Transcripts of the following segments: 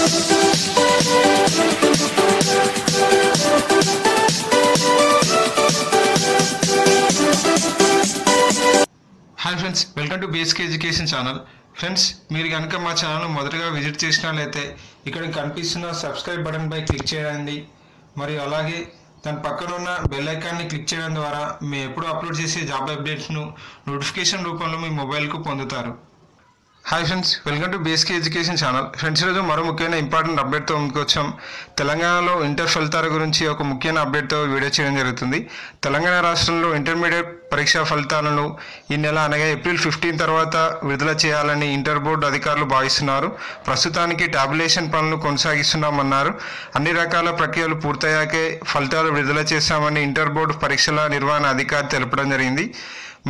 Hi friends, welcome to basic education channel. Friends, మీరు కనుక మా ఛానల్ మొదటగా విజిట్ చేసినట్లయితే ఇక్కడ కనిపిస్తున్న సబ్స్క్రైబ్ బటన్ పై క్లిక్ చేయండి. మరియు అలాగే దాని పక్కన ఉన్న బెల్ ఐకాన్ని క్లిక్ చేయడం ద్వారా మేము ఎప్పుడు అప్లోడ్ చేసే జాబ్ అప్డేట్స్ను నోటిఫికేషన్ రూపంలో మీ మొబైల్కు పొందుతారు. Hi friends, welcome to basic education channel. Friends, ఈరోజు మరో ముఖ్యమైన ఇంపార్టెంట్ అప్డేట్తో ముందుకు వచ్చాం. తెలంగాణలో ఇంటర్ ఫలితాల గురించి ఒక ముఖ్యమైన అప్డేట్తో వీడియో చేయడం జరుగుతుంది. తెలంగాణ రాష్ట్రంలో ఇంటర్మీడియట్ పరీక్షా ఫలితాలను ఈ నెల అనగా ఏప్రిల్ 15 తర్వాత విడుదల చేయాలని ఇంటర్ బోర్డు అధికారులు భావిస్తున్నారు. ప్రస్తుతానికి టాబ్యులేషన్ పనులు కొనసాగిస్తున్నామన్నారు. అన్ని రకాల ప్రక్రియలు పూర్తయ్యాకే ఫలితాలు విడుదల చేస్తామని ఇంటర్ బోర్డు పరీక్షల నిర్వహణ అధికారి తెలపడం జరిగింది.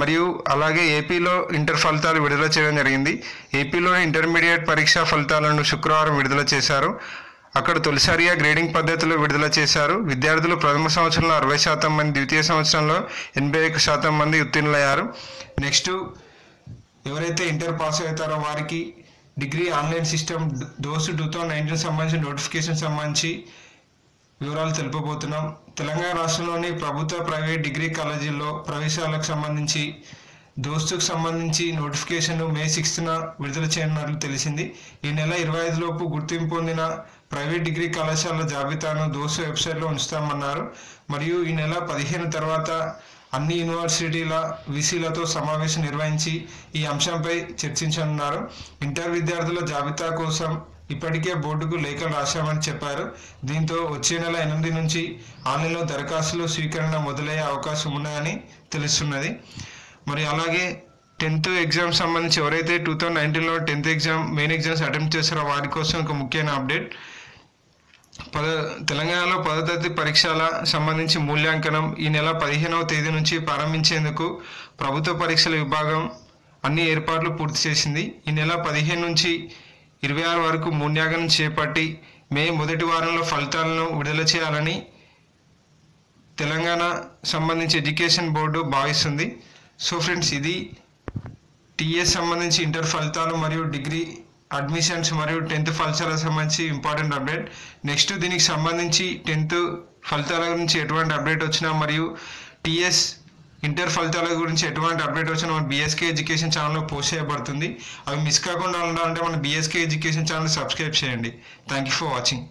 మరియు అలాగే ఏపీలో ఇంటర్ ఫలితాలు విడుదల చేయడం జరిగింది. ఏపీలో ఇంటర్మీడియట్ పరీక్షా ఫలితాలను శుక్రవారం విడుదల చేశారు. అక్కడ తొలిసారిగా గ్రేడింగ్ పద్ధతిలో విడుదల చేశారు. విద్యార్థులు ప్రథమ సంవత్సరంలో 60% మంది, ద్వితీయ సంవత్సరంలో 81% మంది ఉత్తీర్ణులయ్యారు. నెక్స్ట్ ఎవరైతే ఇంటర్ పాస్ అవుతారో వారికి డిగ్రీ ఆన్లైన్ సిస్టమ్ దోస్ 2019 సంబంధించిన నోటిఫికేషన్ సంబంధించి వివరాలు తెలుపబోతున్నాం. తెలంగాణ రాష్ట్రంలోని ప్రభుత్వ ప్రైవేట్ డిగ్రీ కాలేజీల్లో ప్రవేశాలకు సంబంధించి దోస్తుకు సంబంధించి నోటిఫికేషన్ మే 6న విడుదల చేయనున్నట్లు తెలిసింది. ఈ నెల 25 లోపు గుర్తింపు పొందిన ప్రైవేట్ డిగ్రీ కళాశాలల జాబితాను దోస్తు వెబ్సైట్లో ఉంచుతామన్నారు. మరియు ఈ నెల 15 తర్వాత అన్ని యూనివర్సిటీల వీసీలతో సమావేశం నిర్వహించి ఈ అంశంపై చర్చించనున్నారు. ఇంటర్ విద్యార్థుల జాబితా కోసం ఇప్పటికే బోర్డుకు లేఖలు రాశామని చెప్పారు. దీంతో వచ్చే నెల 8 నుంచి ఆన్లైన్లో దరఖాస్తులు స్వీకరణ మొదలయ్యే అవకాశం ఉన్నాయని తెలుస్తున్నది. మరి అలాగే 10th ఎగ్జామ్ సంబంధించి ఎవరైతే 2019లో 10th exam main exams attempt చేస్తారో వారి కోసం ఒక ముఖ్యమైన అప్డేట్. తెలంగాణలో 10వ తరగతి పరీక్షల సంబంధించి మూల్యాంకనం ఈ నెల 15వ తేదీ నుంచి ప్రారంభించేందుకు ప్రభుత్వ పరీక్షల విభాగం అన్ని ఏర్పాట్లు పూర్తి చేసింది. ఈ నెల 15 నుంచి 26 వరకు మూల్యాంకనం చేపట్టి మే మొదటి వారంలో ఫలితాలను విడుదల చేయాలని తెలంగాణ సంబంధించి ఎడ్యుకేషన్ బోర్డు భావిస్తుంది. సో ఫ్రెండ్స్, ఇది టీఎస్ సంబంధించి ఇంటర్ ఫలితాలు మరియు డిగ్రీ అడ్మిషన్స్ మరియు 10th ఫలితాలకు సంబంధించి ఇంపార్టెంట్ అప్డేట్. నెక్స్ట్ దీనికి సంబంధించి 10th ఫలితాల గురించి ఎటువంటి అప్డేట్ వచ్చినా మరియు టీఎస్ ఇంటర్ ఫలితాల గురించి ఎటువంటి అప్డేట్ వచ్చినా మన బీఎస్కే ఎడ్యుకేషన్ ఛానల్లో పోస్ట్ చేయబడుతుంది. అవి మిస్ కాకుండా ఉండాలంటే మన బీఎస్కే ఎడ్యుకేషన్ ఛానల్ సబ్స్క్రైబ్ చేయండి. Thank you for watching.